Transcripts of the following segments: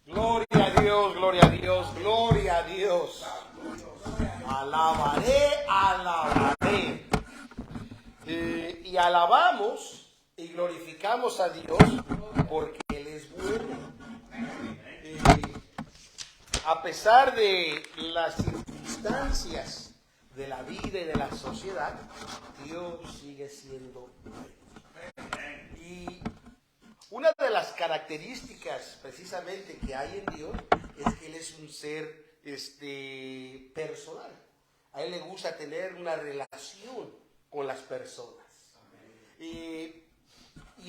Gloria a Dios, gloria a Dios, gloria a Dios. Alabaré, alabaré. Y alabamos y glorificamos a Dios porque Él es bueno. A pesar de las circunstancias de la vida y de la sociedad, Dios sigue siendo bueno. Y una de las características precisamente que hay en Dios es que Él es un ser personal. A Él le gusta tener una relación con las personas. Y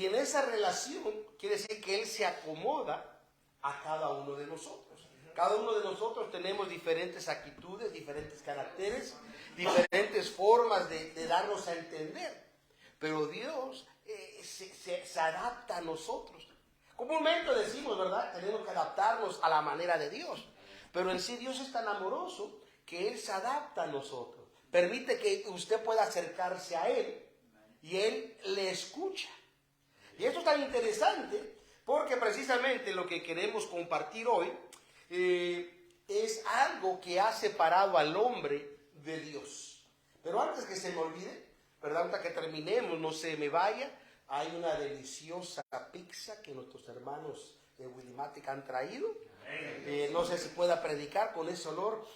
en esa relación quiere decir que Él se acomoda a cada uno de nosotros. Cada uno de nosotros tenemos diferentes actitudes, diferentes caracteres, diferentes formas de darnos a entender. Pero Dios se adapta a nosotros. Comúnmente decimos, ¿verdad? Tenemos que adaptarnos a la manera de Dios. Pero en sí Dios es tan amoroso que Él se adapta a nosotros. Permite que usted pueda acercarse a Él y Él le escucha. Y esto es tan interesante porque precisamente lo que queremos compartir hoy es algo que ha separado al hombre de Dios. Pero antes que se me olvide, ¿verdad? Hasta que terminemos, no se me vaya, hay una deliciosa pizza que nuestros hermanos de Willimatic han traído. No sé si pueda predicar con ese olor.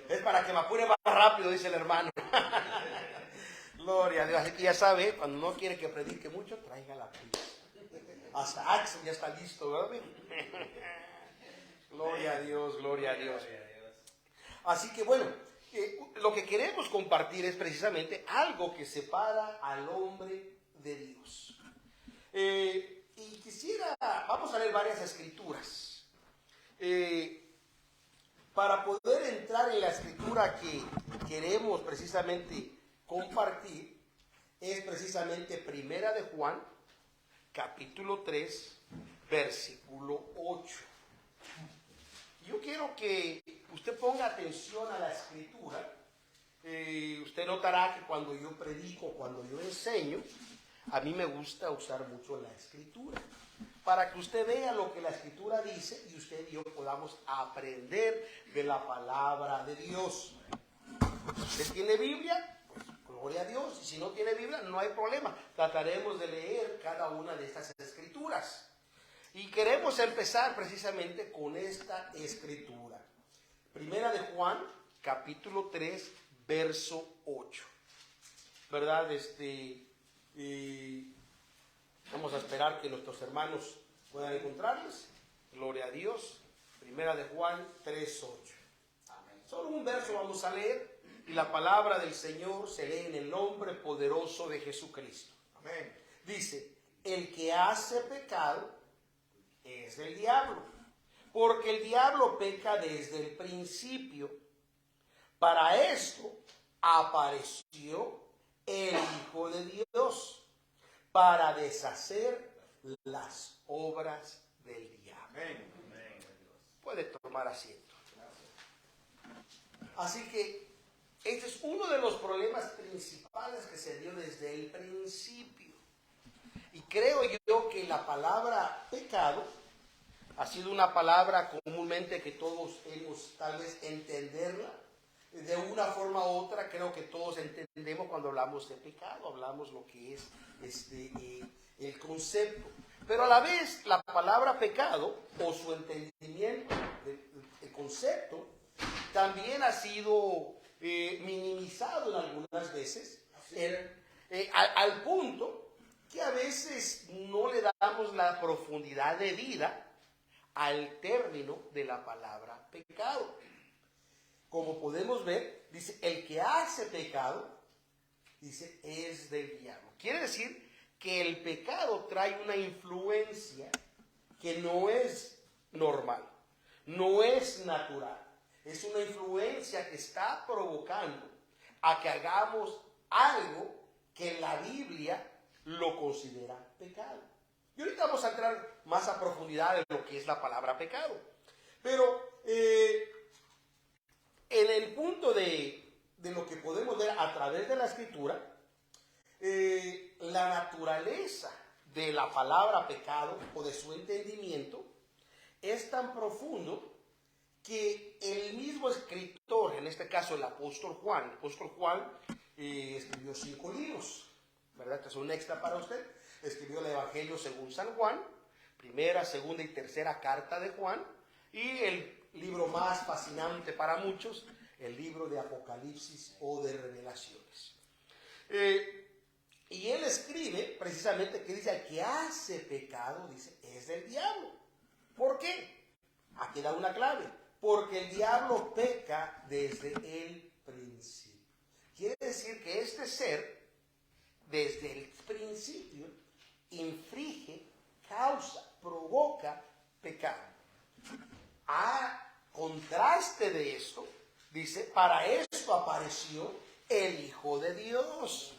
Es para que me apure más rápido, dice el hermano. Gloria a Dios. Así que ya sabe, cuando no quiere que predique mucho, traiga la pizza. Hasta Axel ya está listo, ¿verdad? Gloria a Dios, gloria a Dios. Así que bueno, lo que queremos compartir es precisamente algo que separa al hombre de Dios. Y vamos a leer varias escrituras. Para poder entrar en la escritura que queremos precisamente compartir, es precisamente Primera de Juan, capítulo 3, versículo 8. Yo quiero que usted ponga atención a la escritura. Usted notará que cuando yo predico, cuando yo enseño, a mí me gusta usar mucho la escritura, para que usted vea lo que la escritura dice y usted y yo podamos aprender de la palabra de Dios. ¿Usted tiene Biblia? Pues gloria a Dios. Y si no tiene Biblia, no hay problema. Trataremos de leer cada una de estas escrituras. Y queremos empezar precisamente con esta escritura. Primera de Juan, capítulo 3, verso 8. ¿Verdad? Vamos a esperar que nuestros hermanos puedan encontrarles. Gloria a Dios. Primera de Juan 3, 8. Solo un verso vamos a leer. Y la palabra del Señor se lee en el nombre poderoso de Jesucristo. Amén. Dice, el que hace pecado es del diablo, porque el diablo peca desde el principio. Para esto apareció el Hijo de Dios, para deshacer las obras del diablo. Amén. Puede tomar asiento. Así que este es uno de los problemas principales que se dio desde el principio. Y creo yo que la palabra pecado ha sido una palabra comúnmente que todos hemos tal vez entenderla de una forma u otra. Creo que todos entendemos cuando hablamos de pecado, hablamos lo que es el concepto. Pero a la vez la palabra pecado o su entendimiento, el concepto, también ha sido minimizado en algunas veces al punto que a veces no le damos la profundidad de vida al término de la palabra pecado. Como podemos ver, dice, el que hace pecado, dice, es del diablo. Quiere decir que el pecado trae una influencia que no es normal, no es natural. Es una influencia que está provocando a que hagamos algo que la Biblia lo considera pecado. Y ahorita vamos a entrar más a profundidad en lo que es la palabra pecado. Pero en el punto de lo que podemos ver a través de la escritura, la naturaleza de la palabra pecado o de su entendimiento es tan profundo que el mismo escritor, en este caso el apóstol Juan, escribió 5 libros, ¿verdad? Este es un extra para usted. Escribió el Evangelio según San Juan, primera, segunda y tercera carta de Juan, y el libro más fascinante para muchos, el libro de Apocalipsis o de Revelaciones. Y él escribe precisamente que dice, el que hace pecado, dice, es del diablo. ¿Por qué? Aquí da una clave. Porque el diablo peca desde el principio. Quiere decir que este ser, desde el principio, inflige, causa, provoca pecado. A contraste de esto, dice, para esto apareció el Hijo de Dios.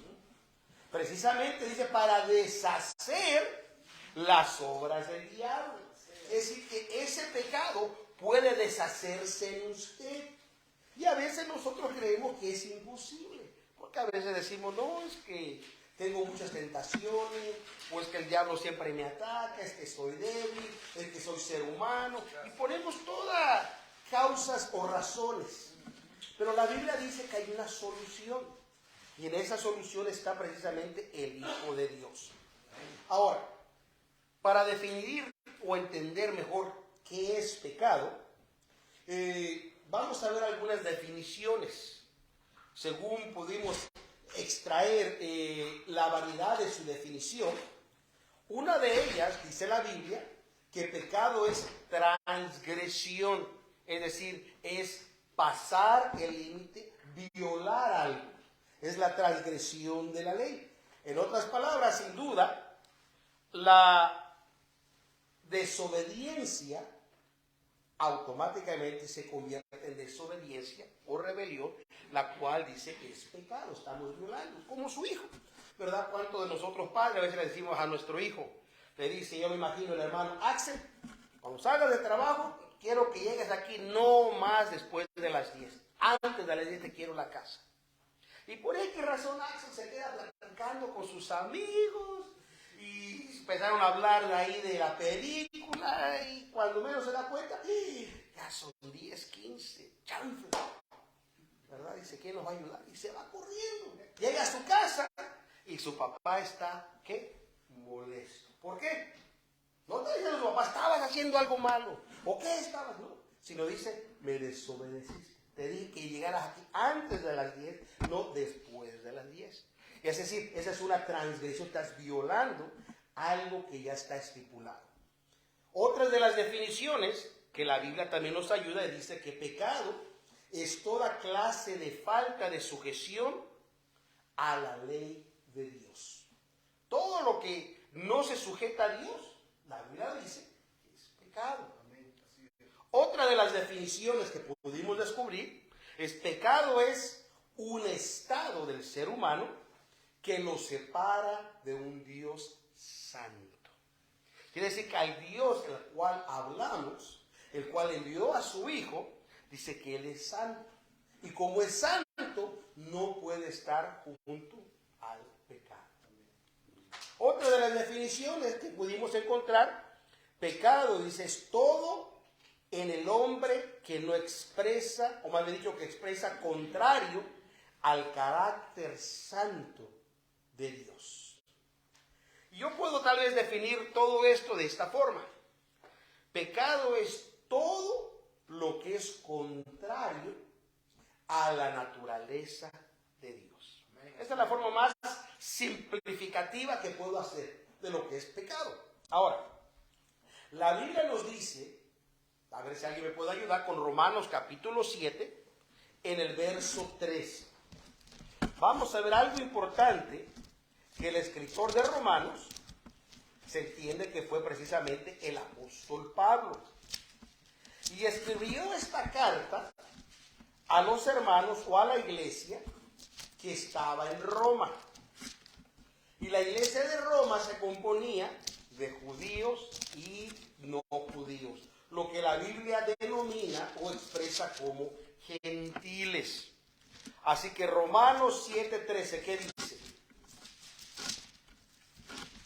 Precisamente dice, para deshacer las obras del diablo. Es decir, que ese pecado puede deshacerse en usted. Y a veces nosotros creemos que es imposible. Porque a veces decimos, no, es que tengo muchas tentaciones, o es que el diablo siempre me ataca, es que soy débil, es que soy ser humano. Y ponemos todas causas o razones. Pero la Biblia dice que hay una solución. Y en esa solución está precisamente el Hijo de Dios. Ahora, para definir o entender mejor qué es pecado, vamos a ver algunas definiciones. Según pudimos extraer la variedad de su definición, una de ellas, dice la Biblia, que pecado es transgresión, es decir, es pasar el límite, violar algo. Es la transgresión de la ley. En otras palabras, sin duda, la desobediencia automáticamente se convierte en desobediencia o rebelión, la cual dice que es pecado, estamos violando, como su hijo, ¿verdad? ¿Cuántos de nosotros padres a veces le decimos a nuestro hijo? Le dice, yo me imagino el hermano Axel, cuando salgas de trabajo, quiero que llegues aquí no más después de las 10. Antes de las 10 te quiero la casa. Y por qué razón Axel se queda platicando con sus amigos y empezaron a hablar de ahí de la película y cuando menos se da cuenta, ya son 10, 15, chanfle, ¿verdad? Dice, ¿quién nos va a ayudar? Y se va corriendo. Llega a su casa y su papá está, ¿qué? Molesto. ¿Por qué? No te dice su papá, estabas haciendo algo malo. ¿O qué estabas? No, sino dice, me desobedeciste. Te dije que llegaras aquí antes de las 10, no después de las 10. Es decir, esa es una transgresión, estás violando algo que ya está estipulado. Otra de las definiciones que la Biblia también nos ayuda, dice que pecado es toda clase de falta de sujeción a la ley de Dios. Todo lo que no se sujeta a Dios, la Biblia dice que es pecado. Otra de las definiciones que pudimos descubrir es pecado es un estado del ser humano que lo separa de un Dios santo. Quiere decir que al Dios el cual hablamos, el cual envió a su Hijo, dice que Él es santo. Y como es santo, no puede estar junto al pecado. Otra de las definiciones que pudimos encontrar, pecado, dice, es todo en el hombre que no expresa, o más bien dicho, que expresa contrario al carácter santo de Dios. Y yo puedo tal vez definir todo esto de esta forma. Pecado es todo lo que es contrario a la naturaleza de Dios. Esta es la forma más simplificativa que puedo hacer de lo que es pecado. Ahora, la Biblia nos dice, a ver si alguien me puede ayudar, con Romanos capítulo 7, en el verso 13. Vamos a ver algo importante que el escritor de Romanos se entiende que fue precisamente el apóstol Pablo. Y escribió esta carta a los hermanos o a la iglesia que estaba en Roma. Y la iglesia de Roma se componía de judíos y no judíos, lo que la Biblia denomina o expresa como gentiles. Así que Romanos 7:13, ¿qué dice?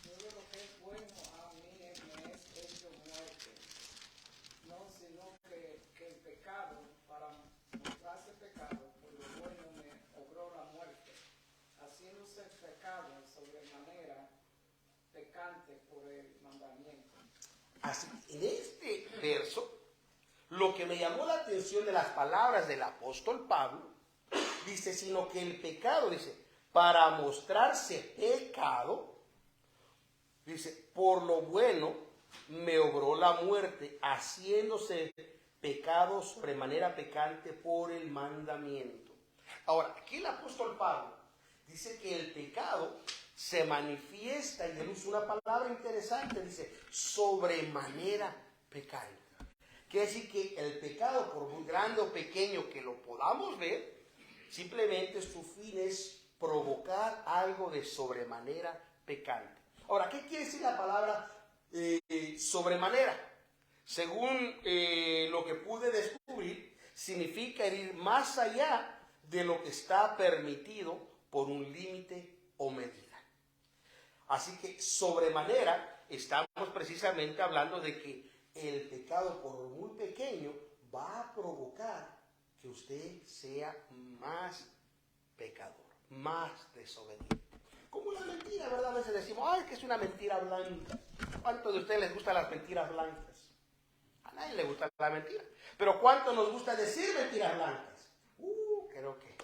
Todo lo que es bueno a mí me es hecho muerte, y todo lo que es malo a mí me es hecho vida. Porque todo lo que es bueno a mí me es hecho muerte, y todo lo que es malo a mí me es hecho vida. Porque todo lo que es bueno a mí me es hecho muerte, y todo lo que es malo a mí me es hecho vida. Porque todo lo que es bueno a mí me es hecho muerte, y todo lo que es malo a mí me es hecho vida. pecado sobremanera pecante por el mandamiento. Así, en este verso, lo que me llamó la atención de las palabras del apóstol Pablo, dice, sino que el pecado, dice, para mostrarse pecado, dice, por lo bueno me obró la muerte, haciéndose pecado sobremanera pecante por el mandamiento. Ahora, aquí el apóstol Pablo dice que el pecado se manifiesta, y él usa una palabra interesante, dice, sobremanera pecante. Quiere decir que el pecado, por muy grande o pequeño que lo podamos ver, simplemente su fin es provocar algo de sobremanera pecante. Ahora, ¿qué quiere decir la palabra sobremanera? Según lo que pude descubrir, significa ir más allá de lo que está permitido por un límite o medida. Así que sobremanera estamos precisamente hablando de que el pecado, por muy pequeño, va a provocar que usted sea más pecador, más desobediente. Como la mentira, ¿verdad? A veces decimos, ay, que es una mentira blanca. ¿Cuántos de ustedes les gustan las mentiras blancas? A nadie le gusta la mentira. Pero ¿cuánto nos gusta decir mentiras blancas? Creo que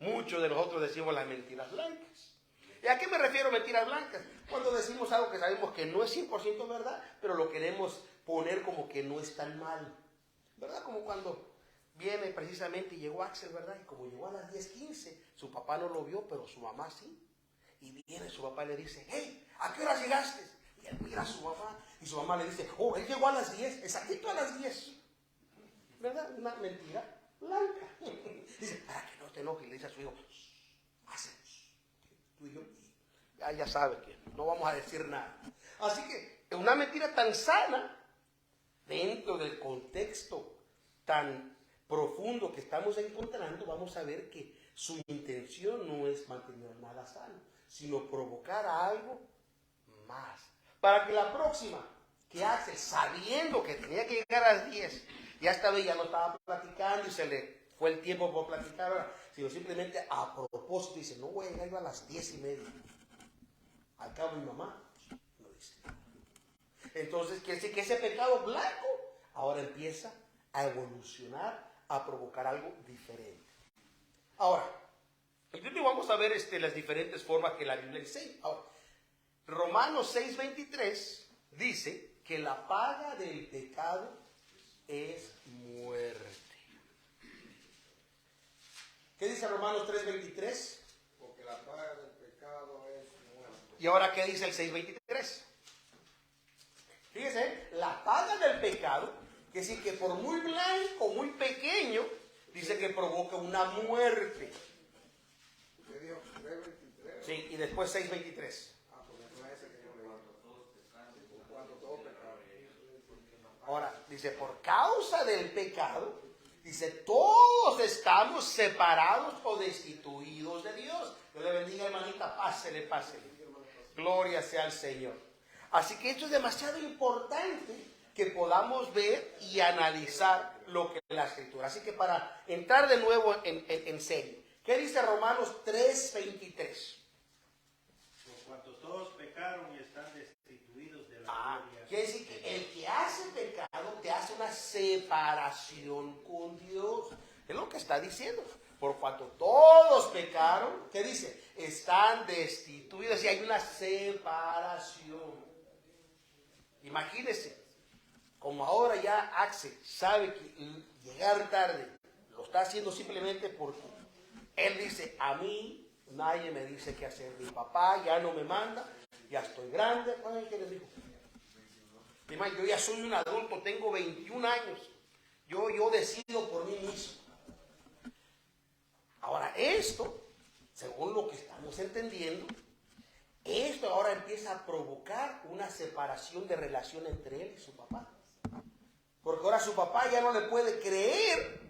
muchos de nosotros decimos las mentiras blancas. ¿Y a qué me refiero mentiras blancas? Cuando decimos algo que sabemos que no es 100% verdad, pero lo queremos poner como que no es tan mal. ¿Verdad? Como cuando viene precisamente y llegó Axel, ¿verdad? Y como llegó a las 10:15, su papá no lo vio, pero su mamá sí. Y viene su papá y le dice, hey, ¿a qué hora llegaste? Y él mira a su mamá y su mamá le dice, oh, él llegó a las 10, exactito a las 10. ¿Verdad? Una mentira blanca. Dice, para que no te enojes, le dice a su hijo, hacemos. Tú y yo, ya sabes que no vamos a decir nada. Así que es una mentira tan sana, dentro del contexto tan profundo que estamos encontrando, vamos a ver que su intención no es mantener nada sano, sino provocar algo más. Para que la próxima que hace, sabiendo que tenía que llegar a las 10, ya esta vez ya no estaba platicando y se le fue el tiempo por platicar, ¿verdad? Sino simplemente a propósito dice, no voy a llegar yo a las 10:30. Al cabo mi mamá no dice nada. Entonces quiere decir que ese pecado blanco ahora empieza a evolucionar, a provocar algo diferente. Ahora, entonces vamos a ver las diferentes formas que la Biblia enseña. Ahora, Romanos 6:23 dice que la paga del pecado es muerte. ¿Qué dice Romanos 3:23? Porque la paga del pecado es muerte. ¿Y ahora qué dice el 6:23? Fíjese, la paga del pecado, que sí que por muy blanco, muy pequeño, dice que provoca una muerte. ¿Usted dijo 3:23? Sí, y después 6:23. Porque no es ese que yo leí. Cuando todos pecaron. Ahora, dice, por causa del pecado, dice, todos estamos separados o destituidos de Dios. Dios le bendiga, hermanita, pásele, pásele. Gloria sea al Señor. Así que esto es demasiado importante que podamos ver y analizar lo que es la Escritura. Así que para entrar de nuevo en serio, ¿qué dice Romanos 3:23? Por cuanto todos pecaron y están destituidos de la gloria. Quiere decir que el que hace pecado te hace una separación con Dios. Es lo que está diciendo. Por cuanto todos pecaron, ¿qué dice? Están destituidos y hay una separación. Imagínese, como ahora ya Axel sabe que llegar tarde lo está haciendo simplemente porque él dice, a mí nadie me dice qué hacer. Mi papá ya no me manda, ya estoy grande. ¿Cuál es el que les dijo? Yo ya soy un adulto, tengo 21 años. Yo decido por mí mismo. Ahora esto, según lo que estamos entendiendo, esto ahora empieza a provocar una separación de relación entre él y su papá. Porque ahora su papá ya no le puede creer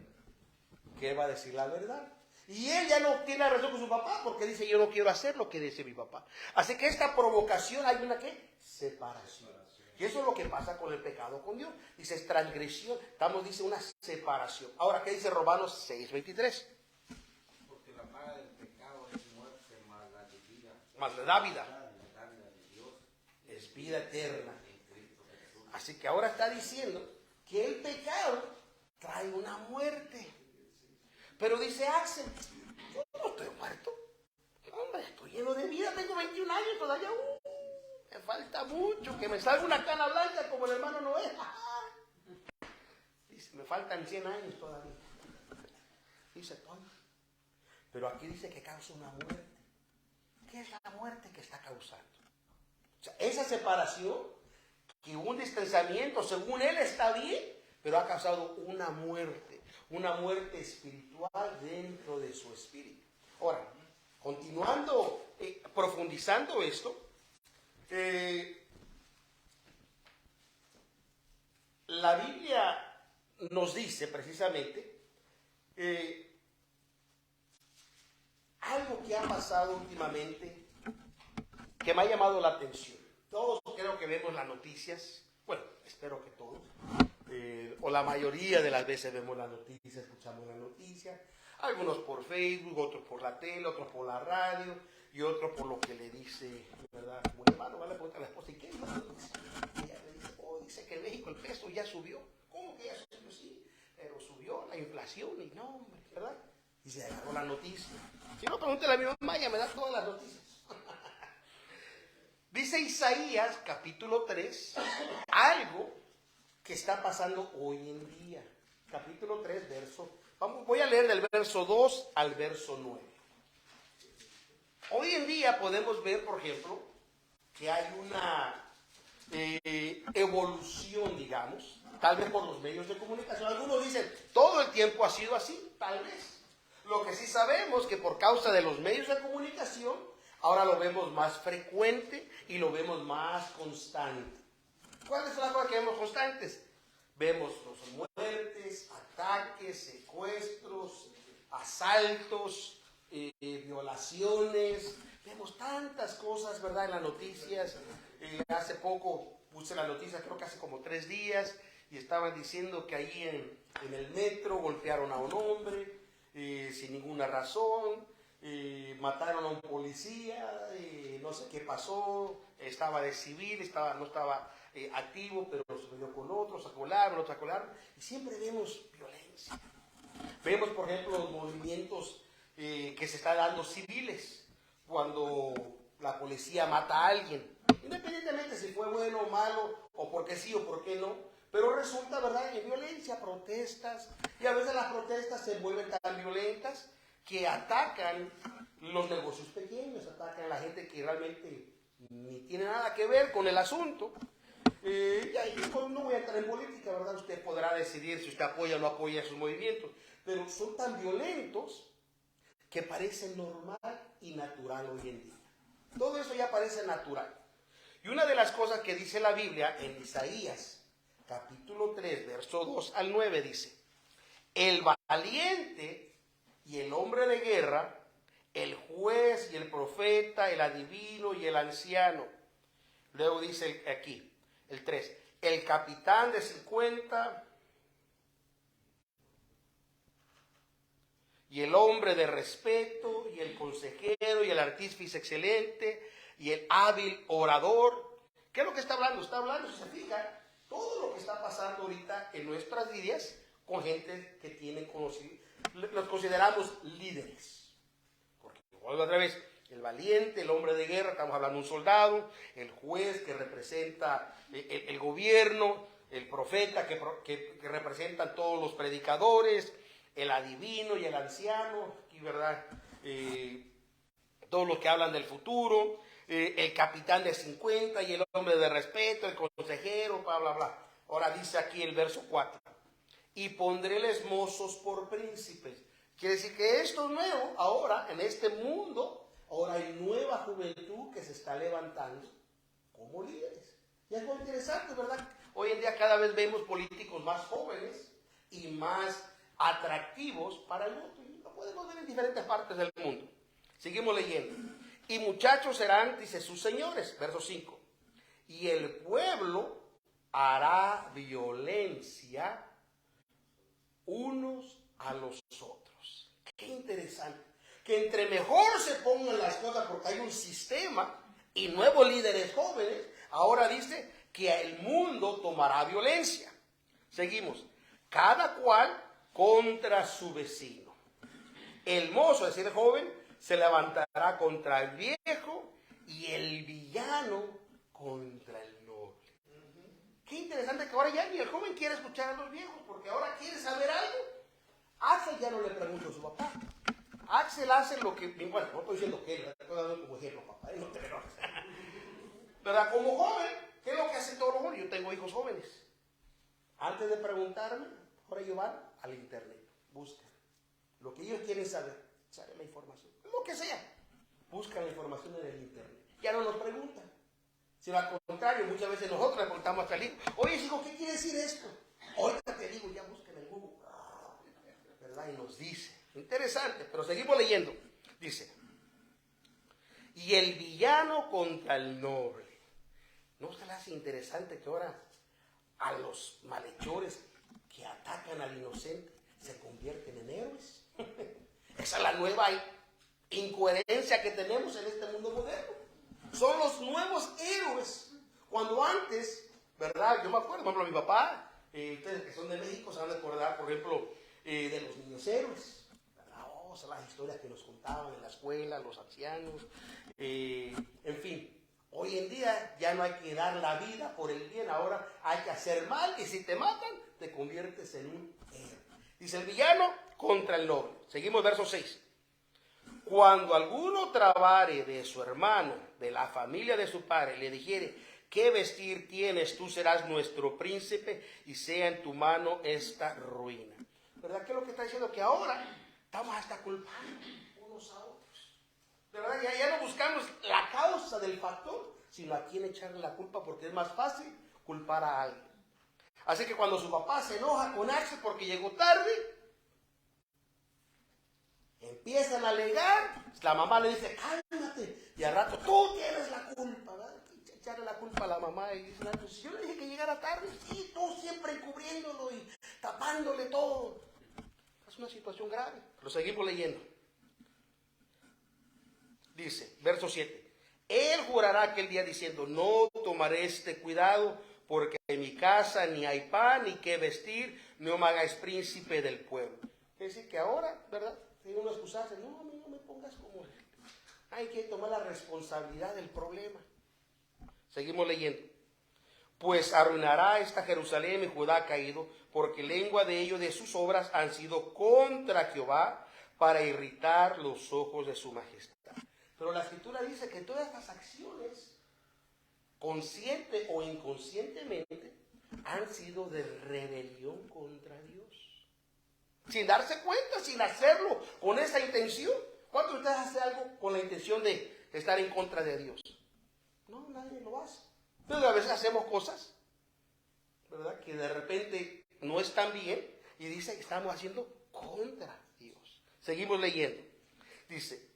que él va a decir la verdad. Y él ya no tiene la razón con su papá porque dice, yo no quiero hacer lo que dice mi papá. Así que esta provocación hay una ¿qué? Separación. Y eso es lo que pasa con el pecado con Dios. Dice, es transgresión. Dice una separación. Ahora, ¿qué dice Romanos 6:23? Porque la paga del pecado es muerte, mas la de vida mas le da vida. Es vida eterna. Así que ahora está diciendo que el pecado trae una muerte. Pero dice Axel, yo no estoy muerto. Hombre, estoy lleno de vida, tengo 21 años todavía. Me falta mucho, que me salga una cana blanca como el hermano Noé. Dice, me faltan 100 años todavía. Dice, toma. Pero aquí dice que causa una muerte. ¿Qué es la muerte que está causando? O sea, esa separación, que un distanciamiento, según él está bien, pero ha causado una muerte espiritual dentro de su espíritu. Ahora, continuando, profundizando esto, la Biblia nos dice precisamente algo que ha pasado últimamente que me ha llamado la atención. Todos creo que vemos las noticias, bueno, espero que todos, o la mayoría de las veces vemos las noticias, escuchamos las noticias, algunos por Facebook, otros por la tele, otros por la radio y otros por lo que le dice, ¿verdad? Como el hermano va a preguntar a la esposa, ¿y qué es lo que dice? Y ella le dice, dice que en México el peso ya subió. ¿Cómo que ya subió? Sí, pero subió la inflación y no, hombre, ¿verdad? Y se agarró la noticia. Si no, pregúntale a mi mamá, ella me da todas las noticias. Dice Isaías, capítulo 3, algo que está pasando hoy en día. Capítulo 3, voy a leer del verso 2 al verso 9. Hoy en día podemos ver, por ejemplo, que hay una evolución, digamos, tal vez por los medios de comunicación. Algunos dicen, todo el tiempo ha sido así, tal vez. Lo que sí sabemos que por causa de los medios de comunicación, ahora lo vemos más frecuente y lo vemos más constante. ¿Cuáles son las cosas que vemos constantes? Vemos muertes, ataques, secuestros, asaltos, violaciones. Vemos tantas cosas, ¿verdad?, en las noticias. Hace poco puse la noticia, creo que hace como 3 días, y estaban diciendo que ahí en el metro golpearon a un hombre sin ninguna razón. Mataron a un policía, no sé qué pasó, estaba de civil, no estaba activo, pero se peleó con otros, acolaron, y siempre vemos violencia. Vemos, por ejemplo, los movimientos que se están dando civiles, cuando la policía mata a alguien, independientemente si fue bueno o malo, o porque sí o porque no, pero resulta, ¿verdad?, en violencia, protestas, y a veces las protestas se vuelven tan violentas que atacan los negocios pequeños, atacan a la gente que realmente ni tiene nada que ver con el asunto. Y ahí no voy a entrar en política, ¿verdad? Usted podrá decidir si usted apoya o no apoya esos movimientos, pero son tan violentos que parece normal y natural hoy en día. Todo eso ya parece natural. Y una de las cosas que dice la Biblia en Isaías, capítulo 3, verso 2 al 9, dice: el valiente y el hombre de guerra, el juez y el profeta, el adivino y el anciano. Luego dice aquí, el 3, el capitán de 50 y el hombre de respeto y el consejero y el artífice excelente y el hábil orador. ¿Qué es lo que está hablando? Está hablando, si se fija, todo lo que está pasando ahorita en nuestras vidas con gente que tienen conocido. Los consideramos líderes. Porque, vuelvo otra vez, el valiente, el hombre de guerra, estamos hablando de un soldado, el juez que representa el gobierno, el profeta que representan todos los predicadores, el adivino y el anciano, y verdad, todos los que hablan del futuro, el capitán de 50 y el hombre de respeto, el consejero, bla, bla, bla. Ahora dice aquí el verso 4. Y pondréles mozos por príncipes. Quiere decir que esto es nuevo. Ahora, en este mundo, ahora hay nueva juventud que se está levantando como líderes. Y es muy interesante, ¿verdad? Hoy en día cada vez vemos políticos más jóvenes y más atractivos para el voto. Y lo podemos ver en diferentes partes del mundo. Seguimos leyendo. Y muchachos serán, dice, sus señores, verso 5. Y el pueblo hará violencia unos a los otros. Qué interesante. que entre mejor se pongan las cosas porque hay un sistema y nuevos líderes jóvenes, ahora dice que el mundo tomará violencia. Seguimos. Cada cual contra su vecino. El mozo, es decir, el joven, se levantará contra el viejo y el villano contra el noble. Qué interesante que ahora ya ni el joven quiere escuchar a los viejos, porque ahora quiere saber algo. Axel ya no le pregunta a su papá. Axel hace lo que, bueno, no estoy diciendo que él, estoy dando como ejemplo, papá, no te enojes. Pero como joven, ¿qué es lo que hacen todos los jóvenes? Yo tengo hijos jóvenes. Antes de preguntarme, ahora ellos van al internet, buscan lo que ellos quieren saber, saben la información, lo que sea, buscan la información en el internet. Ya no nos preguntan, sino al contrario, muchas veces nosotros le preguntamos al hijo, oye hijo, ¿qué quiere decir esto? Ahorita te digo, ya busquen en Google, ¿verdad? Y nos dice, interesante, pero seguimos leyendo, dice, y el villano contra el noble. ¿No se le hace interesante que ahora a los malhechores que atacan al inocente se convierten en héroes? Esa es la nueva incoherencia que tenemos en este mundo moderno. Son los nuevos héroes. Cuando antes, ¿verdad? Yo me acuerdo, por ejemplo, mi papá, ustedes que son de México se van a acordar, por ejemplo, de los niños héroes. Oh, son las historias que nos contaban en la escuela, los ancianos, en fin. Hoy en día ya no hay que dar la vida por el bien, ahora hay que hacer mal y si te matan, te conviertes en un héroe. Dice el villano contra el noble. Seguimos verso 6. Cuando alguno trabare de su hermano, de la familia de su padre, le dijere, ¿qué vestir tienes? Tú serás nuestro príncipe y sea en tu mano esta ruina. ¿Verdad? ¿Qué es lo que está diciendo? Que ahora estamos hasta culpando unos a otros. De verdad, ya no buscamos la causa del factor, sino a quién echarle la culpa, porque es más fácil culpar a alguien. Así que cuando su papá se enoja con Axel porque llegó tarde, empiezan a alegar, la mamá le dice, cálmate, y al rato tú tienes la culpa, ¿verdad? Echarle la culpa a la mamá y dice, pues si yo le dije que llegara tarde, sí, tú siempre encubriéndolo y tapándole todo. Es una situación grave. Lo seguimos leyendo. Dice, verso 7. Él jurará aquel día diciendo, no tomaré este cuidado, porque en mi casa ni hay pan ni qué vestir, no me hagáis príncipe del pueblo. Es decir, que ahora, ¿verdad? Tiene uno excusarse, no, no me pongas como él. Hay que tomar la responsabilidad del problema. Seguimos leyendo. Pues arruinará esta Jerusalén y Judá caído, porque lengua de ellos de sus obras han sido contra Jehová, para irritar los ojos de su majestad. Pero la Escritura dice que todas estas acciones, consciente o inconscientemente, han sido de rebelión contra Dios. Sin darse cuenta, sin hacerlo con esa intención. ¿Cuántos de ustedes hacen algo con la intención de estar en contra de Dios? No, nadie lo hace. Pero a veces hacemos cosas, ¿verdad?, que de repente no están bien y dice que estamos haciendo contra Dios. Seguimos leyendo. Dice,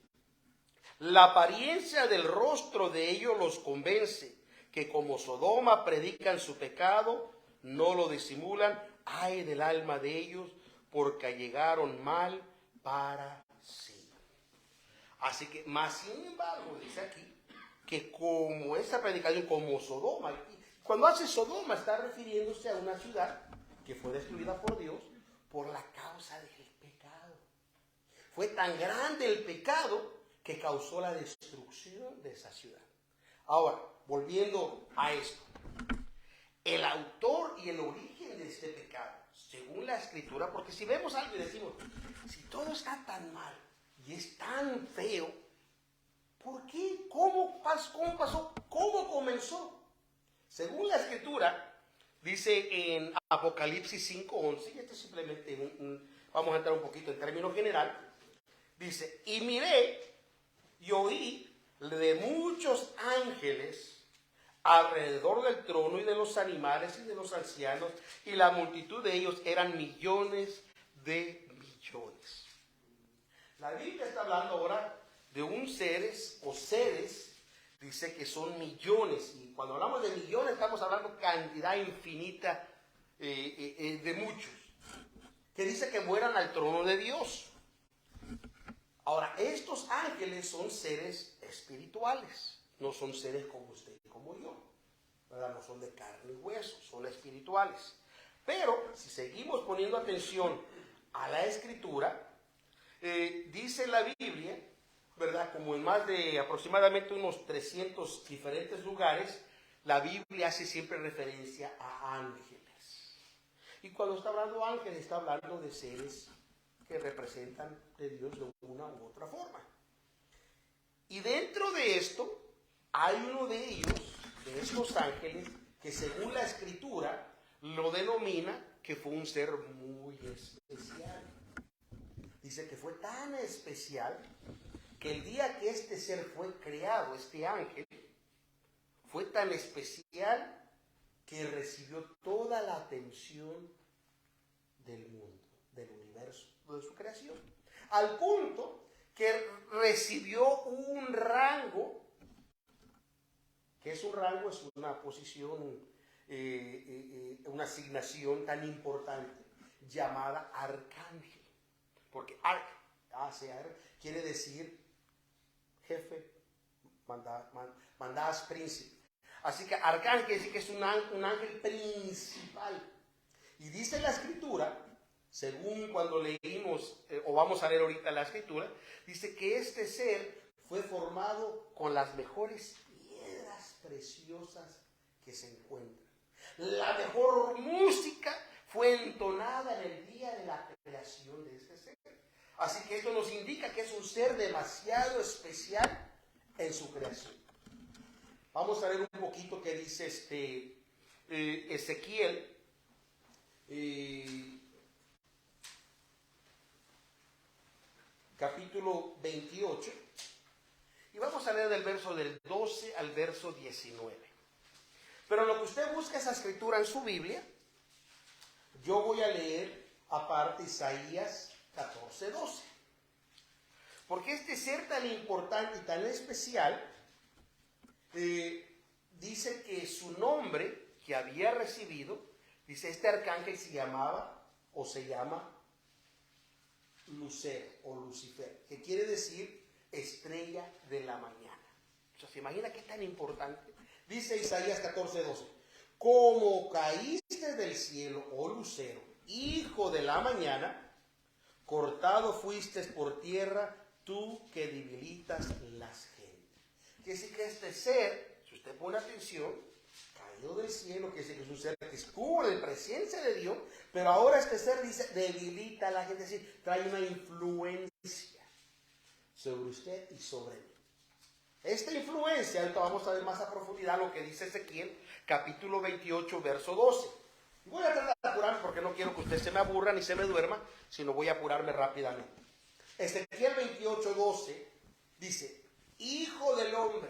la apariencia del rostro de ellos los convence, que como Sodoma predican su pecado, no lo disimulan. Ay del alma de ellos, porque llegaron mal para sí. Así que, más sin embargo, dice aquí, que como esa predicación, como Sodoma, cuando hace Sodoma está refiriéndose a una ciudad que fue destruida por Dios por la causa del pecado. Fue tan grande el pecado que causó la destrucción de esa ciudad. Ahora, volviendo a esto, el autor y el origen de este pecado, según la Escritura, porque si vemos algo y decimos, si todo está tan mal y es tan feo, ¿por qué? ¿Cómo pasó? ¿Cómo comenzó? Según la Escritura, dice en Apocalipsis 5:11, y esto es simplemente vamos a entrar un poquito en términos general, dice, y miré y oí de muchos ángeles alrededor del trono y de los animales y de los ancianos, y la multitud de ellos eran millones de millones. La Biblia está hablando ahora de un seres, dice que son millones, y cuando hablamos de millones estamos hablando cantidad infinita de muchos, que dice que mueran al trono de Dios. Ahora, estos ángeles son seres espirituales, no son seres como usted y como yo, ¿verdad? No son de carne y hueso, son espirituales. Pero si seguimos poniendo atención a la Escritura, dice la Biblia, ¿verdad? Como en más de aproximadamente unos 300 diferentes lugares, la Biblia hace siempre referencia a ángeles. Y cuando está hablando de ángeles, está hablando de seres que representan de Dios de una u otra forma. Y dentro de esto, hay uno de ellos, de estos ángeles, que según la Escritura lo denomina que fue un ser muy especial. Dice que fue tan especial que el día que este ser fue creado, este ángel, fue tan especial que recibió toda la atención del mundo, del universo, de su creación. Al punto que recibió un rango, que es un rango, es una posición, una asignación tan importante, llamada arcángel. Porque arc, quiere decir jefe, mandás, príncipe. Así que arcángel quiere decir que es un ángel principal. Y dice la Escritura, según cuando leímos, o vamos a leer ahorita la Escritura, dice que este ser fue formado con las mejores piedras preciosas que se encuentran. La mejor música fue entonada en el día de la creación de este ser. Así que esto nos indica que es un ser demasiado especial en su creación. Vamos a ver un poquito qué dice Ezequiel. Capítulo 28. Y vamos a leer del verso del 12 al verso 19. Pero en lo que usted busca esa escritura en su Biblia, yo voy a leer aparte Isaías 14:12. Porque este ser tan importante y tan especial, dice que su nombre que había recibido, dice, este arcángel se llamaba o se llama Lucero o Lucifer, que quiere decir estrella de la mañana. O sea, ¿se imagina qué tan importante? Dice Isaías 14:12, como caíste del cielo, oh lucero, hijo de la mañana, cortado fuiste por tierra, tú que debilitas las gentes. Quiere decir que este ser, si usted pone atención, caído del cielo, quiere decir que es un ser que estuvo en presencia de Dios, pero ahora este ser dice, debilita a la gente, es decir, trae una influencia sobre usted y sobre mí. Esta influencia, ahorita vamos a ver más a profundidad lo que dice Ezequiel, capítulo 28, verso 12. Voy a tratar de apurarme porque no quiero que usted se me aburra ni se me duerma, sino voy a apurarme rápidamente. Ezequiel 28, 12 dice, hijo del hombre.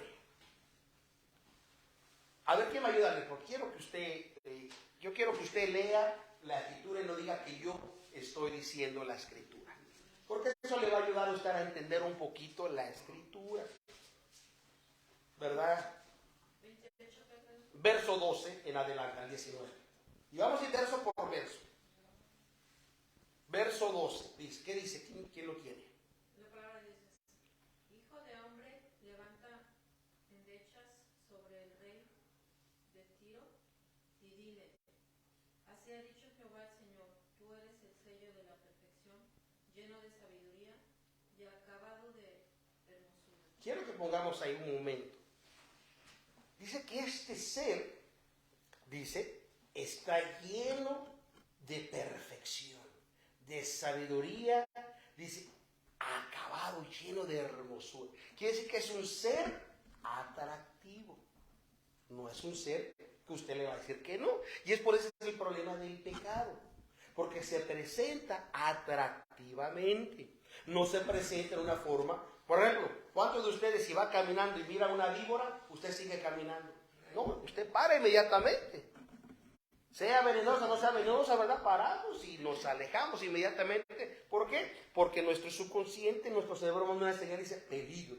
A ver quién me ayuda, porque quiero que usted, yo quiero que usted lea la escritura y no diga que yo estoy diciendo la escritura. Porque eso le va a ayudar a usted a entender un poquito la escritura. ¿Verdad? Verso 12 en adelante, al 19. Y vamos a ir verso por verso. Verso 12. Dice, ¿qué dice? ¿Quién lo tiene? La palabra dice, hijo de hombre, levanta endechas sobre el rey de Tiro y dile, así ha dicho Jehová el Señor, tú eres el sello de la perfección, lleno de sabiduría y acabado de hermosura. Quiero que pongamos ahí un momento. Dice que este ser, dice, está lleno de perfección, de sabiduría, dice, acabado, lleno de hermosura. Quiere decir que es un ser atractivo. No es un ser que usted le va a decir que no. Y es por eso que es el problema del pecado. Porque se presenta atractivamente. No se presenta en una forma. Por ejemplo, ¿cuántos de ustedes si va caminando y mira una víbora, usted sigue caminando? No, usted para inmediatamente. Sea venenosa o no sea venenosa, ¿verdad? Paramos y nos alejamos inmediatamente. ¿Por qué? Porque nuestro subconsciente, nuestro cerebro manda una señal y dice, peligro.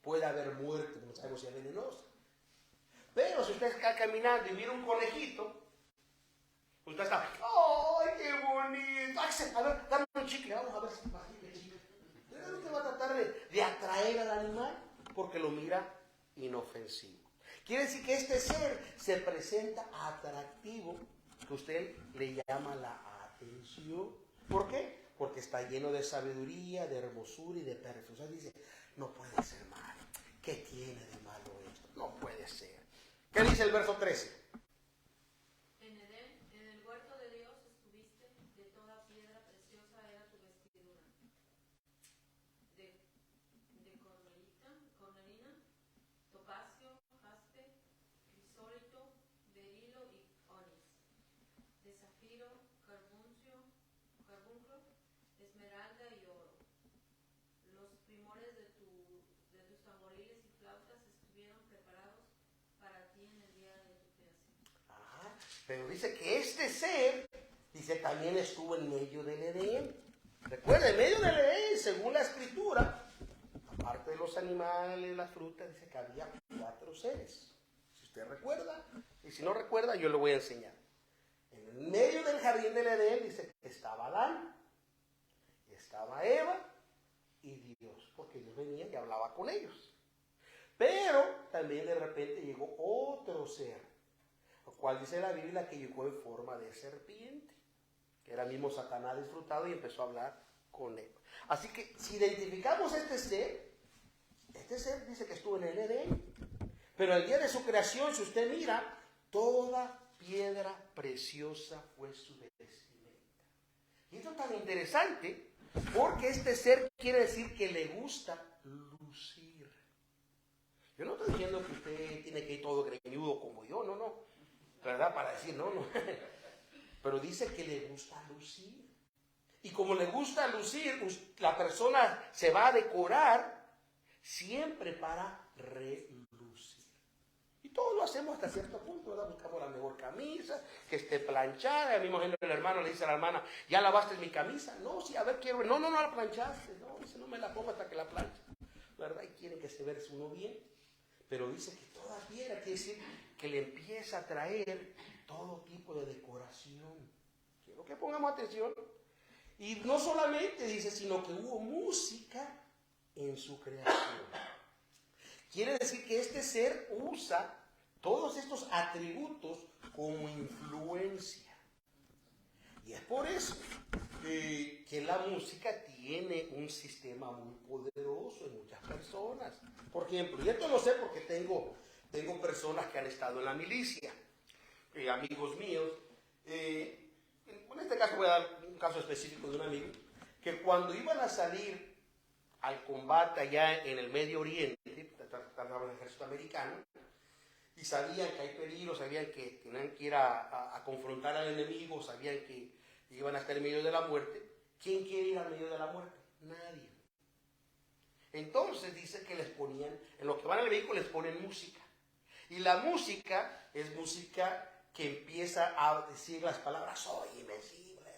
Puede haber muerte, no sabemos si es venenosa. Pero si usted está caminando y mira un conejito, usted está, ¡ay, qué bonito! A ver, dame un chicle, vamos a ver si es chicle. No te va a de atraer al animal porque lo mira inofensivo. Quiere decir que este ser se presenta atractivo, que usted le llama la atención. ¿Por qué? Porque está lleno de sabiduría, de hermosura y de perfección. O sea, dice, no puede ser malo. ¿Qué tiene de malo esto? No puede ser. ¿Qué dice el verso 13? En Edén, en el huerto de Dios estuviste, de toda piedra preciosa era tu vestidura, de cornalina, topacio, jaspe, crisólito, berilo y onix, de zafiro, carbunclo, esmeralda y oro. Los primores de tus tamboriles y flautas estuvieron preparados para ti en el día de tu creación. Ajá, pero dice que este ser, dice, también estuvo en medio del Edén. Recuerda, en medio del Edén, según la Escritura, aparte de los animales, las frutas, dice que había 4 seres. Si usted recuerda, y si no recuerda, yo le voy a enseñar. En el medio del jardín del Edén, dice que estaba Adán, estaba Eva y Dios, porque Dios venía y hablaba con ellos. Pero también de repente llegó otro ser, lo cual dice la Biblia que llegó en forma de serpiente, que era mismo Satanás disfrutado y empezó a hablar con él. Así que si identificamos este ser dice que estuvo en el Edén, pero el día de su creación, si usted mira, toda piedra preciosa fue su vestimenta. Y esto es tan interesante porque este ser quiere decir que le gusta lucir. Yo no estoy diciendo que usted tiene que ir todo greñudo como yo, no, ¿verdad? Para decir, no. Pero dice que le gusta lucir. Y como le gusta lucir, la persona se va a decorar siempre para relucir. Y todos lo hacemos hasta cierto punto, ¿verdad? Buscamos la mejor camisa, que esté planchada. Al mismo ejemplo, el hermano le dice a la hermana, ¿ya lavaste mi camisa? No, sí, a ver, quiero ver. No la planchaste. No, dice, no me la pongo hasta que la planche. ¿Verdad? Y quieren que se vea uno bien. Pero dice que toda piedra quiere decir que le empieza a traer todo tipo de decoración. Quiero que pongamos atención. Y no solamente dice, sino que hubo música en su creación. Quiere decir que este ser usa todos estos atributos como influencia. Y es por eso que la música tiene un sistema muy poderoso en muchas personas. Por ejemplo, y esto lo sé porque tengo personas que han estado en la milicia, amigos míos. En este caso voy a dar un caso específico de un amigo, que cuando iban a salir al combate allá en el Medio Oriente, estaba en el ejército americano, y sabían que hay peligro, sabían que tenían que ir a confrontar al enemigo, sabían que iban a estar en medio de la muerte. ¿Quién quiere ir al medio de la muerte? Nadie. Entonces dice que les ponían, en lo que van al vehículo les ponen música. Y la música es música que empieza a decir las palabras, soy invencible,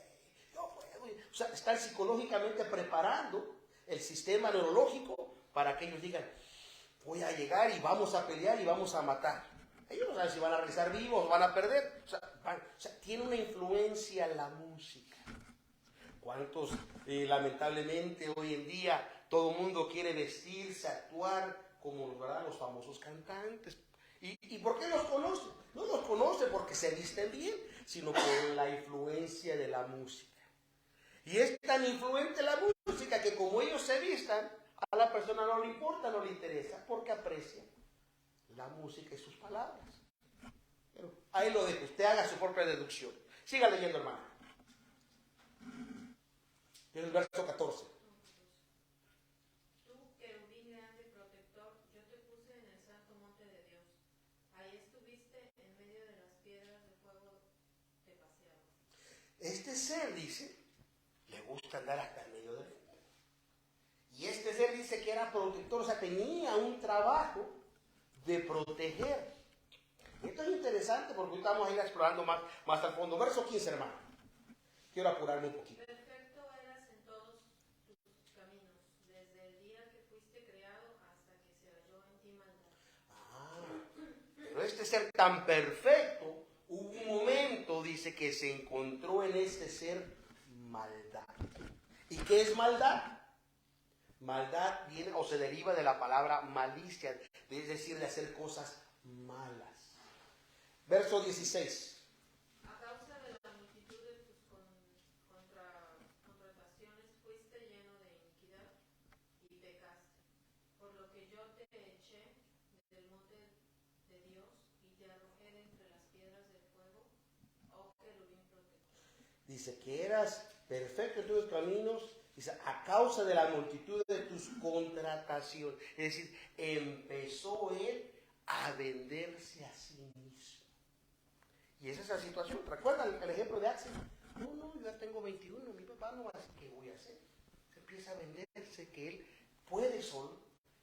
yo puedo. O sea, están psicológicamente preparando el sistema neurológico para que ellos digan, voy a llegar y vamos a pelear y vamos a matar. Ellos no saben si van a regresar vivos o van a perder. O sea, tiene una influencia la música. ¿Cuántos, lamentablemente, hoy en día todo el mundo quiere vestirse, actuar como, ¿verdad?, los famosos cantantes? ¿Y por qué los conoce? No los conoce porque se visten bien, sino por la influencia de la música. Y es tan influente la música que como ellos se vistan, a la persona no le importa, no le interesa, porque aprecia la música y sus palabras. Pero ahí lo dejo, usted haga su propia deducción. Siga leyendo, hermano. En el verso 14. Tú, querubín grande y protector, yo te puse en el santo monte de Dios. Ahí estuviste en medio de las piedras de fuego, te paseabas. Este ser, dice, le gusta andar hasta el medio del fuego. Y este ser dice que era protector, o sea, tenía un trabajo de proteger. Esto es interesante porque estamos a ir explorando más al fondo. Verso 15, hermano. Quiero apurarme un poquito. Perfecto eras en todos tus caminos, desde el día que fuiste creado hasta que se halló en ti maldad. Pero este ser tan perfecto, hubo un momento, dice, que se encontró en este ser maldad. ¿Y qué es maldad? Maldad viene o se deriva de la palabra malicia, es decir, de hacer cosas malas. Verso 16. A causa de la multitud de tus contrataciones fuiste lleno de iniquidad y pecaste, por lo que yo te eché del monte de Dios y te arrojé de entre las piedras del fuego, oh querubín protector. Dice que eras perfecto en tus caminos, dice, a causa de la multitud de tus contrataciones. Es decir, empezó él a venderse a sí mismo. Y esa es la situación. ¿Recuerdan el ejemplo de Axel? No, yo ya tengo 21, mi papá no va a decir qué voy a hacer. Se empieza a venderse que él puede solo,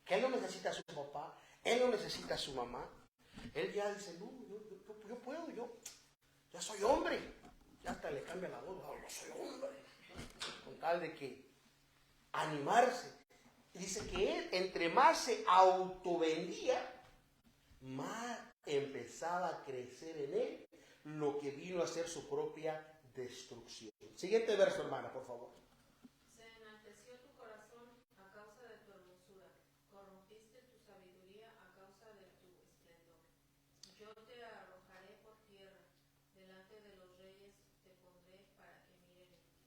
que él no necesita a su papá, él no necesita a su mamá. Él ya dice, no, yo puedo, yo ya soy hombre. Ya hasta le cambia la voz, yo soy hombre. Con tal de que animarse. Y dice que él, entre más se autovendía, más empezaba a crecer en él lo que vino a ser su propia destrucción. Siguiente verso, hermana, por favor. Se enalteció tu corazón a causa de tu hermosura, corrompiste tu sabiduría a causa de tu esplendor. Yo te arrojaré por tierra, delante de los reyes te pondré para que miren en ti.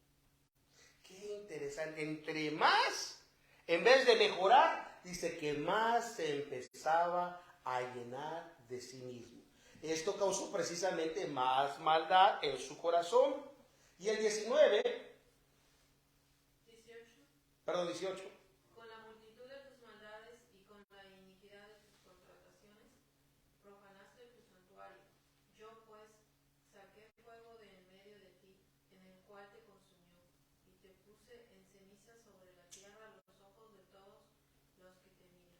Qué interesante. Entre más, en vez de mejorar, dice que más se empezaba a llenar de sí mismo. Esto causó precisamente más maldad en su corazón. Y el 18. Con la multitud de tus maldades y con la iniquidad de tus contrataciones, profanaste tu santuario. Yo pues saqué fuego de en medio de ti, en el cual te consumió, y te puse en ceniza sobre la tierra a los ojos de todos los que te miran.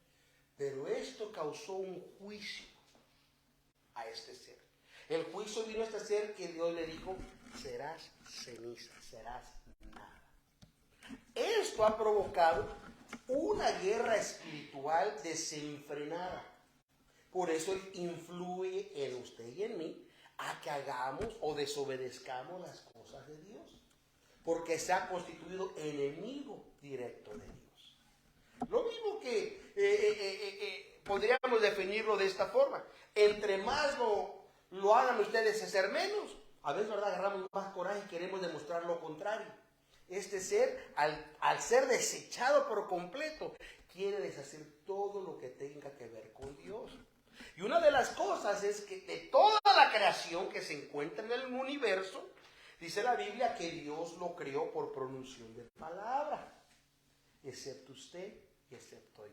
Pero esto causó un juicio a este ser. El juicio vino a este ser que Dios le dijo, serás ceniza, serás nada. Esto ha provocado una guerra espiritual desenfrenada. Por eso influye en usted y en mí a que hagamos o desobedezcamos las cosas de Dios. Porque se ha constituido enemigo directo de Dios. Lo mismo que podríamos definirlo de esta forma. Entre más lo hagan ustedes hacer menos, a veces, ¿verdad?, agarramos más coraje y queremos demostrar lo contrario. Este ser, al ser desechado por completo, quiere deshacer todo lo que tenga que ver con Dios. Y una de las cosas es que de toda la creación que se encuentra en el universo, dice la Biblia que Dios lo creó por pronunción de palabra, excepto usted y excepto yo.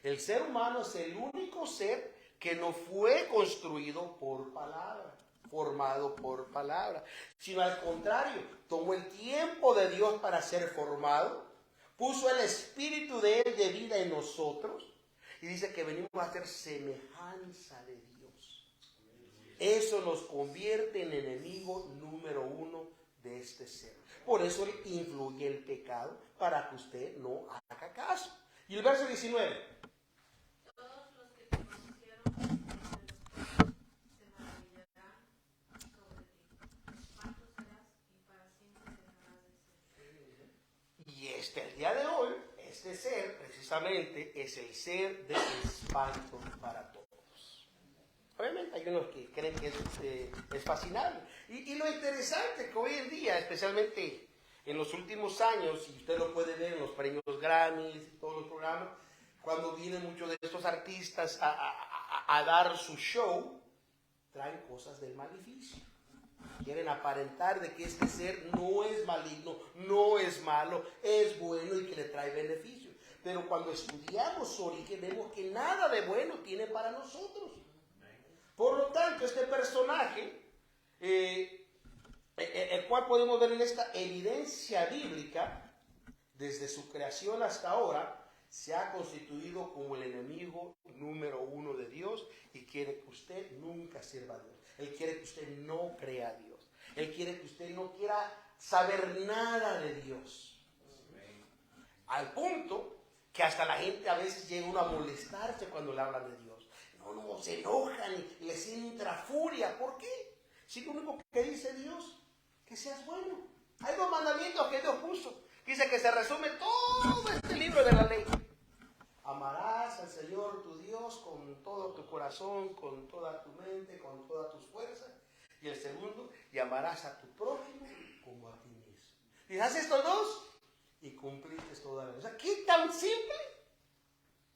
El ser humano es el único ser que no fue construido por palabra, formado por palabra, sino al contrario, tomó el tiempo de Dios para ser formado, puso el espíritu de Él de vida en nosotros y dice que venimos a ser semejanza de Dios. Eso nos convierte en enemigo número uno de este ser. Por eso influye el pecado para que usted no haga caso. Y el verso 19. Todos los que te conocieron entre los pueblos se maravillarán sobre ti. Espanto serás y para siempre dejarás de ser. Y el día de hoy, este ser precisamente es el ser de espanto para todos. Obviamente hay unos que creen que es fascinante. Y lo interesante que hoy en día, especialmente en los últimos años, y usted lo puede ver en los premios Grammys y todos los programas, cuando vienen muchos de estos artistas a dar su show, traen cosas del maleficio. Quieren aparentar de que este ser no es maligno, no es malo, es bueno y que le trae beneficios. Pero cuando estudiamos su origen, vemos que nada de bueno tiene para nosotros. Por lo tanto, este personaje, el cual podemos ver en esta evidencia bíblica, desde su creación hasta ahora, se ha constituido como el enemigo número uno de Dios y quiere que usted nunca sirva a Dios. Él quiere que usted no crea a Dios. Él quiere que usted no quiera saber nada de Dios. Al punto que hasta la gente a veces llega uno a molestarse cuando le hablan de Dios. No, se enojan y les entra furia. ¿Por qué? Si lo único que dice Dios, que seas bueno. Hay dos mandamientos que Dios puso. Dice que se resume todo este corazón, con toda tu mente, con todas tus fuerzas. Y el segundo, y amarás a tu prójimo como a ti mismo. Y haces estos dos y cumpliste toda la vida. O sea, ¿qué tan simple?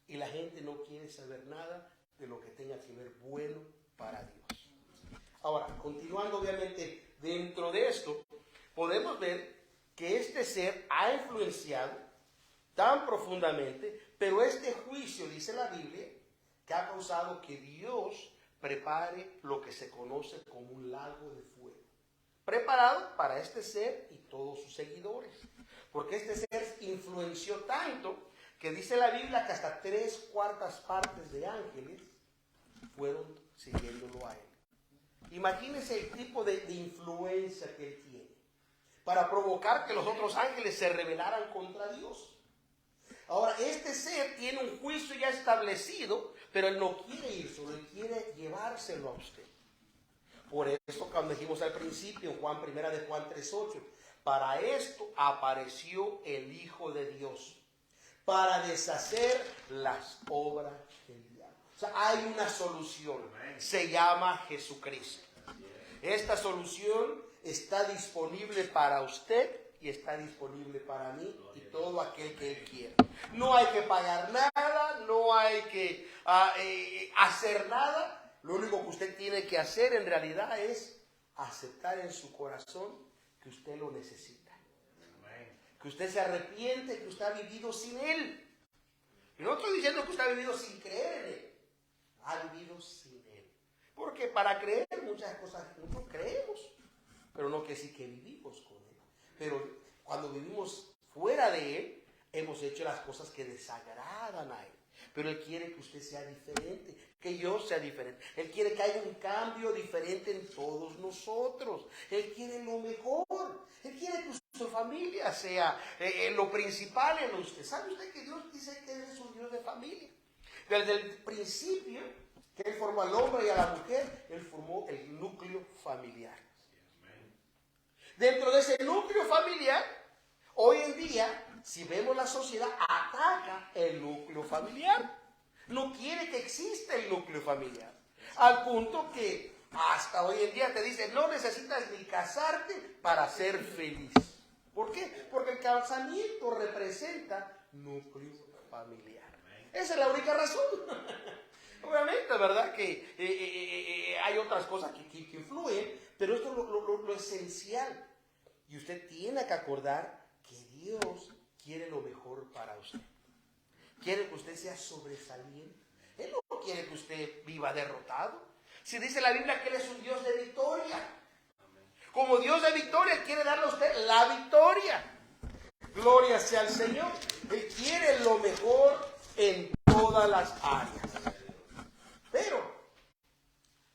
Y la gente no quiere saber nada de lo que tenga que ver bueno para Dios. Ahora, continuando obviamente dentro de esto, podemos ver que este ser ha influenciado tan profundamente, pero este juicio, dice la Biblia, que ha causado que Dios prepare lo que se conoce como un lago de fuego, preparado para este ser y todos sus seguidores, porque este ser influenció tanto que dice la Biblia que hasta 3/4 partes de ángeles fueron siguiéndolo a él. Imagínense el tipo de influencia que él tiene para provocar que los otros ángeles se rebelaran contra Dios. Ahora, este ser tiene un juicio ya establecido, pero él no quiere ir solo, él quiere llevárselo a usted. Por eso, cuando dijimos al principio, en primera de Juan 3:8, para esto apareció el Hijo de Dios, para deshacer las obras del diablo. O sea, hay una solución, se llama Jesucristo. Esta solución está disponible para usted y está disponible para mí y todo aquel que él quiera. No hay que pagar nada, no hay que hacer nada. Lo único que usted tiene que hacer en realidad es aceptar en su corazón que usted lo necesita. Que usted se arrepiente, que usted ha vivido sin él. Y no estoy diciendo que usted ha vivido sin creer en él. Ha vivido sin él. Porque para creer muchas cosas, nosotros creemos, pero no que sí que vivimos con él. Pero cuando vivimos fuera de él, hemos hecho las cosas que desagradan a él. Pero él quiere que usted sea diferente, que yo sea diferente. Él quiere que haya un cambio diferente en todos nosotros. Él quiere lo mejor. Él quiere que su familia sea lo principal en usted. ¿Sabe usted que Dios dice que es un Dios de familia? Desde el principio que él formó al hombre y a la mujer, él formó el núcleo familiar. Dentro de ese núcleo familiar, hoy en día, si vemos la sociedad, ataca el núcleo familiar. No quiere que exista el núcleo familiar. Al punto que hasta hoy en día te dicen, no necesitas ni casarte para ser feliz. ¿Por qué? Porque el casamiento representa núcleo familiar. Esa es la única razón. Obviamente, ¿verdad? Que hay otras cosas que influyen, pero esto es lo esencial. Y usted tiene que acordar que Dios quiere lo mejor para usted. Quiere que usted sea sobresaliente. Él no quiere que usted viva derrotado. Si dice la Biblia que Él es un Dios de victoria. Como Dios de victoria, quiere darle a usted la victoria. Gloria sea al Señor. Él quiere lo mejor en todas las áreas. Pero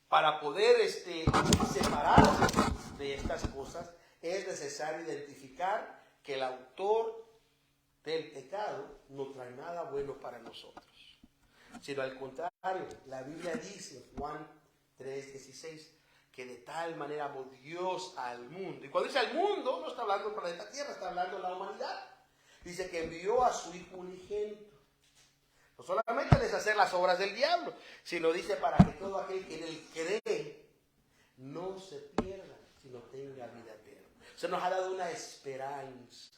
para poder separarse de estas cosas, es necesario identificar que el autor del pecado no trae nada bueno para nosotros, sino al contrario. La Biblia dice en Juan 3:16 que de tal manera amó Dios al mundo. Y cuando dice al mundo, no está hablando del planeta Tierra, está hablando de la humanidad. Dice que envió a su Hijo unigénito. No solamente deshacer las obras del diablo, sino dice para que todo aquel que en él cree no se pierda, sino tenga vida eterna. Se nos ha dado una esperanza.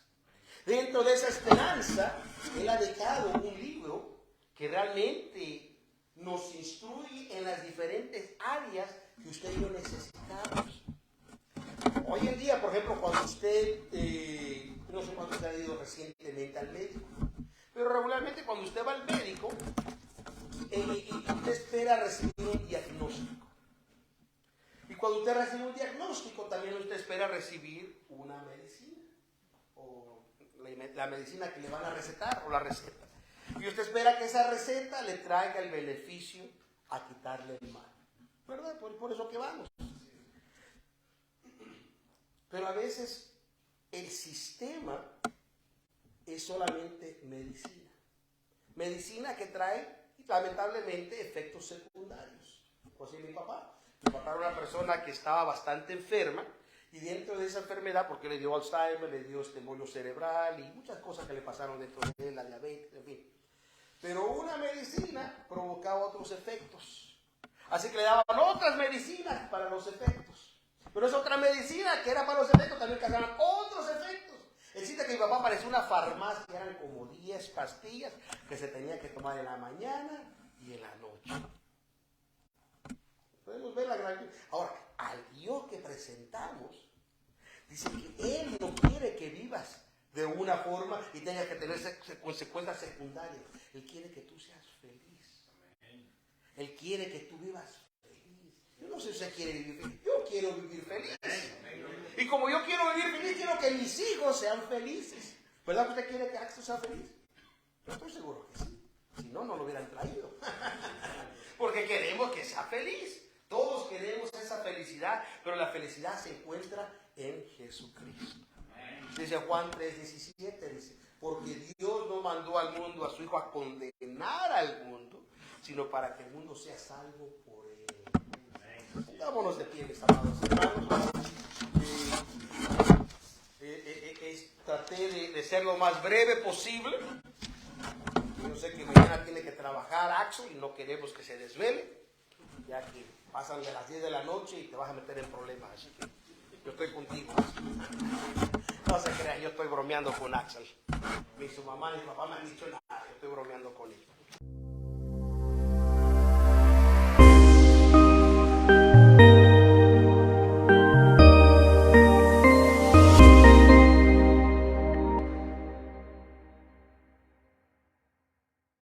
Dentro de esa esperanza, Él ha dejado un libro que realmente nos instruye en las diferentes áreas que usted y yo necesitamos. Hoy en día, por ejemplo, cuando usted, no sé cuánto usted ha ido recientemente al médico, pero regularmente cuando usted va al médico, usted espera recibir un diagnóstico. Y cuando usted recibe un diagnóstico, también usted espera recibir una medicina. O la medicina que le van a recetar o la receta. Y usted espera que esa receta le traiga el beneficio a quitarle el mal. ¿Verdad? Por eso que vamos. Pero a veces el sistema es solamente medicina. Medicina que trae, lamentablemente, efectos secundarios. Pues sí, mi papá era una persona que estaba bastante enferma, y dentro de esa enfermedad, porque le dio Alzheimer, le dio embolio cerebral y muchas cosas que le pasaron dentro de él, la diabetes, en fin. Pero una medicina provocaba otros efectos. Así que le daban otras medicinas para los efectos. Pero esa otra medicina que era para los efectos también causaban otros efectos. Existe que mi papá parecía una farmacia, eran como 10 pastillas que se tenía que tomar en la mañana y en la noche. Podemos ver la gran... Ahora, al Dios que presentamos, dice que Él no quiere que vivas de una forma y tengas que tener consecuencias secundarias. Él quiere que tú seas feliz. Él quiere que tú vivas feliz. Yo no sé si usted quiere vivir feliz. Yo quiero vivir feliz. Y como yo quiero vivir feliz, quiero que mis hijos sean felices. ¿Verdad que usted quiere que Axel sea feliz? Yo estoy seguro que sí. Si no, no lo hubieran traído. Porque queremos que sea feliz. Todos queremos esa felicidad, pero la felicidad se encuentra en Jesucristo. Dice Juan 3:17, dice, porque Dios no mandó al mundo a su Hijo a condenar al mundo, sino para que el mundo sea salvo por Él. Pongámonos de pie, mis amados hermanos. Traté de ser lo más breve posible. Yo sé que mañana tiene que trabajar Axel y no queremos que se desvele, ya que pasan de las 10 de la noche y te vas a meter en problemas. Así que yo estoy contigo. No se crean, yo estoy bromeando con Axel. Ni su mamá ni su papá me han dicho nada, yo estoy bromeando con él.